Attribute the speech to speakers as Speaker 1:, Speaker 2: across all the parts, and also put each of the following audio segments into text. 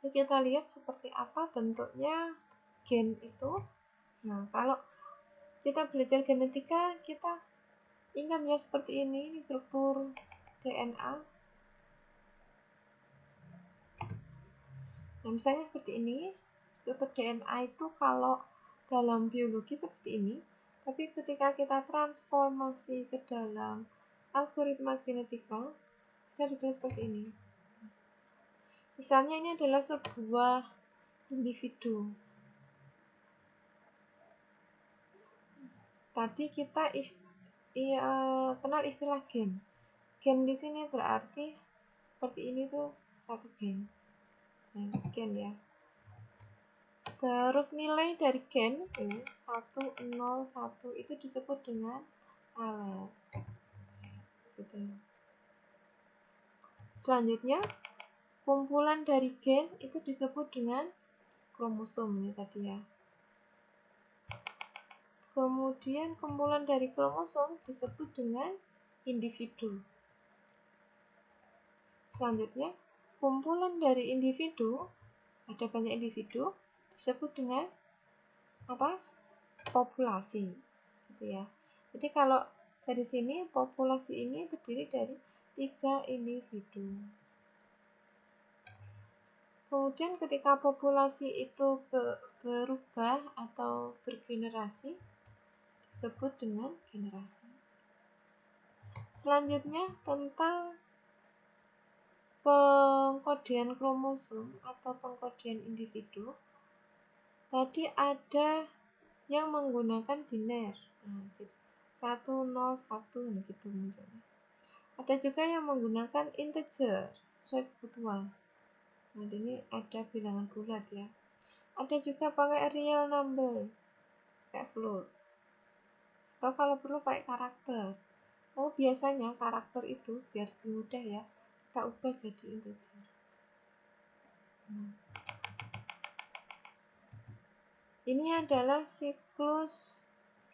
Speaker 1: Yuk kita lihat seperti apa bentuknya gen itu. Nah, kalau kita belajar genetika, kita ingat ya seperti ini struktur DNA. Nah, misalnya seperti ini, struktur DNA itu kalau dalam biologi seperti ini, tapi ketika kita transformasi ke dalam algoritma genetika, bisa ditulis seperti ini. Misalnya ini adalah sebuah individu. Tadi kita kenal istilah gen. Gen di sini berarti seperti ini tuh satu gen. Nah, gen ya. Terus nilai dari gen 1, 0, 1 itu disebut dengan alel. Gitu. Selanjutnya, kumpulan dari gen itu disebut dengan kromosom ini tadi ya. Kemudian kumpulan dari kromosom disebut dengan individu. Selanjutnya, kumpulan dari individu, ada banyak individu, disebut dengan apa? Populasi. Gitu ya. Jadi kalau dari sini populasi ini terdiri dari 3 individu. Kemudian ketika populasi itu berubah atau bergenerasi, disebut dengan generasi. Selanjutnya tentang pengkodean kromosom atau pengkodean individu. Tadi ada yang menggunakan biner. Nah, jadi 1, 0, 1 gitu munculnya. Ada juga yang menggunakan integer sesuai kebutuhan. Nah, ini ada bilangan bulat ya. Ada juga pakai real number, kayak float. Atau kalau perlu pakai karakter. Oh, biasanya karakter itu biar lebih mudah ya, kita ubah jadi integer. Ini adalah siklus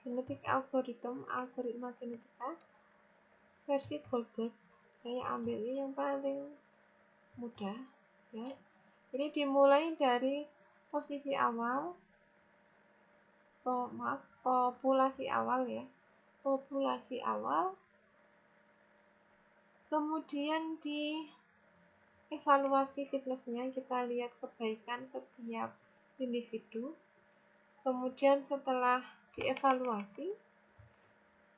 Speaker 1: genetik algoritma genetika versi Goldberg. Saya ambil ini yang paling mudah ya. Jadi dimulai dari posisi awal, populasi awal ya. Populasi awal, kemudian di evaluasi fitnessnya, kita lihat kebaikan setiap individu. Kemudian setelah dievaluasi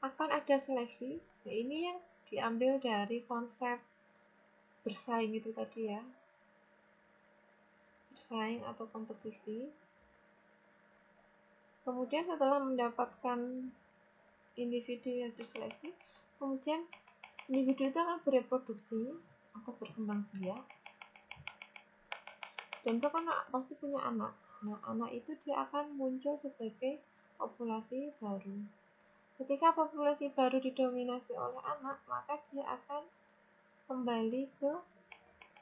Speaker 1: akan ada seleksi. Nah, ini yang diambil dari konsep bersaing itu tadi ya. Bersaing atau kompetisi. Kemudian setelah mendapatkan individu yang diseleksi, kemudian individu itu akan bereproduksi atau berkembang biak. Dan itu kan pasti punya anak. Nah, anak itu dia akan muncul sebagai populasi baru. Ketika populasi baru didominasi oleh anak, maka dia akan kembali ke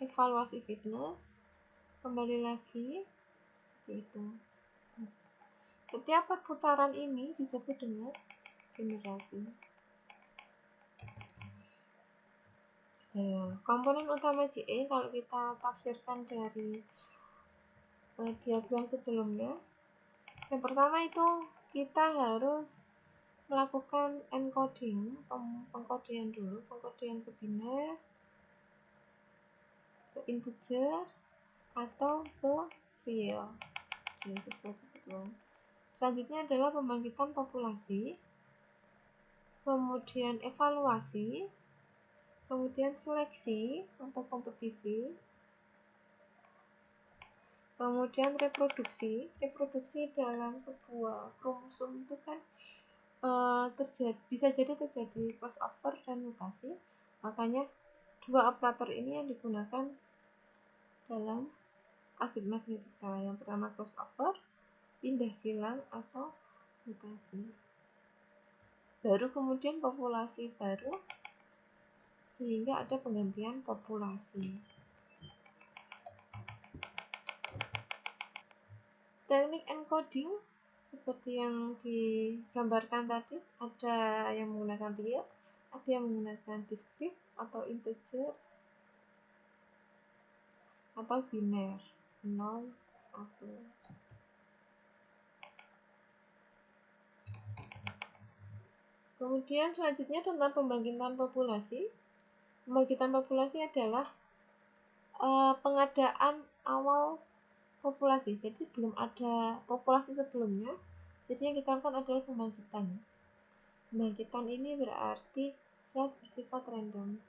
Speaker 1: evaluasi fitness, kembali lagi seperti itu. Setiap perputaran ini disebut dengan generasi. Komponen utama GE kalau kita tafsirkan dari diagram sebelumnya, yang pertama itu kita harus melakukan encoding, pengkodean dulu, pengkodean ke biner, ke integer, atau ke real. Ya, sesuai kebutuhan. Selanjutnya adalah pembangkitan populasi, kemudian evaluasi, kemudian seleksi atau kompetisi, kemudian reproduksi. Reproduksi dalam sebuah kromosom itu kan bisa jadi terjadi crossover dan mutasi. Makanya dua operator ini yang digunakan dalam algoritma genetika. Yang pertama crossover, pindah silang atau mutasi. Baru kemudian populasi baru, sehingga ada penggantian populasi. Teknik encoding seperti yang digambarkan tadi, ada yang menggunakan real, ada yang menggunakan discrete atau integer atau biner. 0, 1. Kemudian selanjutnya tentang pembangkitan populasi. Pembangkitan populasi adalah pengadaan awal populasi. Jadi belum ada populasi sebelumnya. Jadi yang kita lakukan adalah pembangkitan. Pembangkitan ini berarti bersifat random.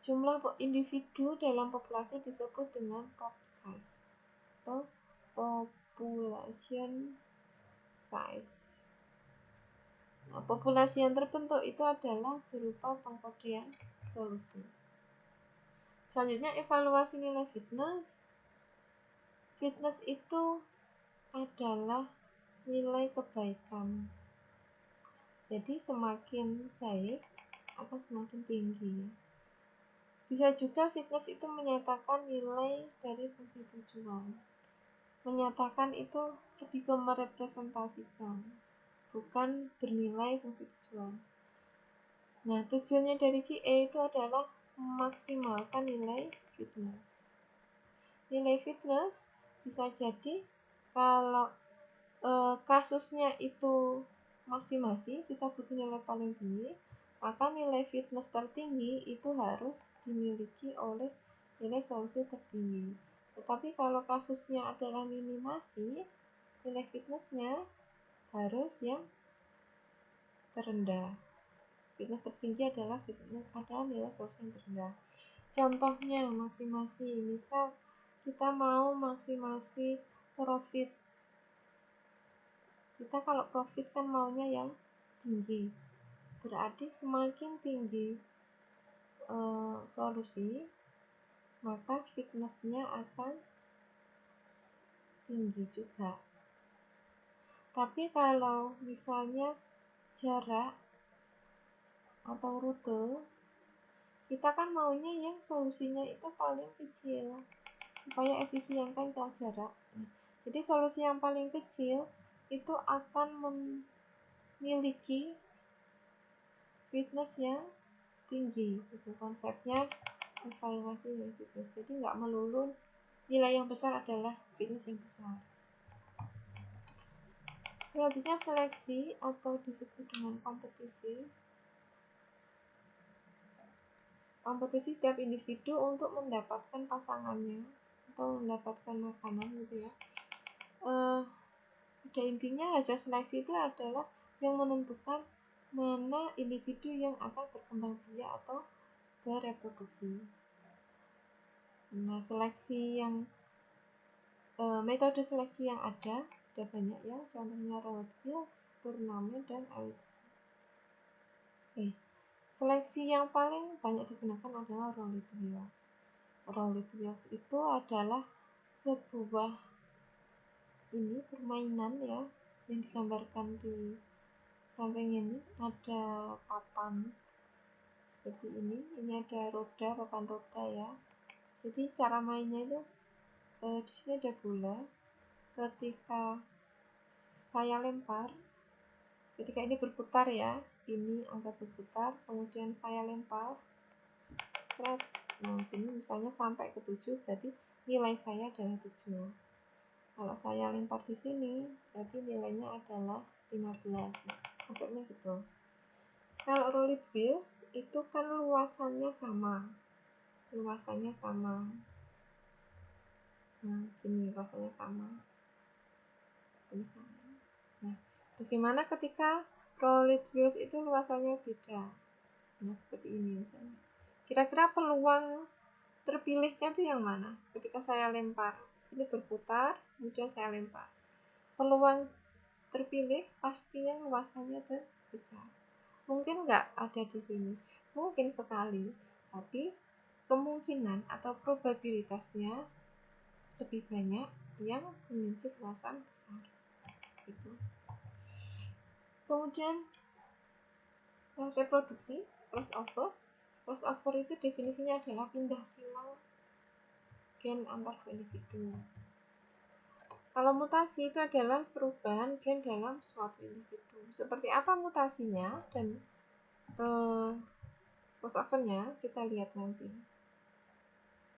Speaker 1: Jumlah individu dalam populasi disebut dengan pop size atau population size. Nah, populasi yang terbentuk itu adalah berupa pengkodean solusi. Selanjutnya evaluasi nilai fitness. Fitness itu adalah nilai kebaikan. Jadi semakin baik akan semakin tinggi. Bisa juga fitness itu menyatakan nilai dari fungsi tujuan. Menyatakan itu lebih ke merepresentasikan, bukan bernilai fungsi tujuan. Nah, tujuannya dari GE itu adalah memaksimalkan nilai fitness. Nilai fitness bisa jadi kalau kasusnya itu maksimasi, kita butuh nilai paling tinggi, maka nilai fitness tertinggi itu harus dimiliki oleh nilai solusi tertinggi. Tetapi kalau kasusnya adalah minimasi, nilai fitnessnya harus yang terendah. Fitness tertinggi adalah nilai solusi yang terendah. Contohnya maksimasi, misal kita mau maksimasi profit. Kita kalau profit kan maunya yang tinggi, berarti semakin tinggi solusi, maka fitnessnya akan tinggi juga. Tapi kalau misalnya jarak atau rute, kita kan maunya yang solusinya itu paling kecil supaya efisienkan jarak. Jadi solusi yang paling kecil itu akan memiliki fitness yang tinggi. Itu konsepnya evaluasi nilai fitness. Jadi nggak melulu nilai yang besar adalah fitness yang besar. Selanjutnya seleksi atau disebut dengan kompetisi. Kompetisi setiap individu untuk mendapatkan pasangannya atau mendapatkan makanan gitu ya. Pada intinya hasil seleksi itu adalah yang menentukan mana individu yang akan berkembang biak atau bereproduksi. Nah, metode seleksi yang ada banyak ya, contohnya Rowland-Wilks, Tournament, dan Elix. Seleksi yang paling banyak digunakan adalah Rowland-Wilks. Rowland-Wilks itu adalah sebuah permainan ya, yang digambarkan di samping ini ada papan seperti ini ada roda, papan roda ya. Jadi cara mainnya itu di sini ada bola. Ketika saya lempar, ketika ini berputar ya, ini angka berputar, kemudian saya lempar, nah ini misalnya sampai ke 7, berarti nilai saya adalah 7. Kalau saya lempar di sini, berarti nilainya adalah 15. Maksudnya gitu. Kalau Rowland-Wilks itu kan luasannya sama. Nah, gini luasannya sama. Nah, bagaimana ketika Rowland-Wilks itu luasannya beda? Nah, seperti ini misalnya. Kira-kira peluang terpilihnya itu yang mana? Ketika saya lempar, ini berputar, kemudian saya lempar. Peluang terpilih pasti yang luasannya terbesar. Mungkin nggak ada di sini, mungkin sekali, tapi kemungkinan atau probabilitasnya lebih banyak yang memiliki luasan besar. Gitu. Kemudian reproduksi, crossover itu definisinya adalah pindah silang gen antar individu. Kalau mutasi itu adalah perubahan gen dalam suatu individu. Seperti apa mutasinya dan crossovernya kita lihat nanti.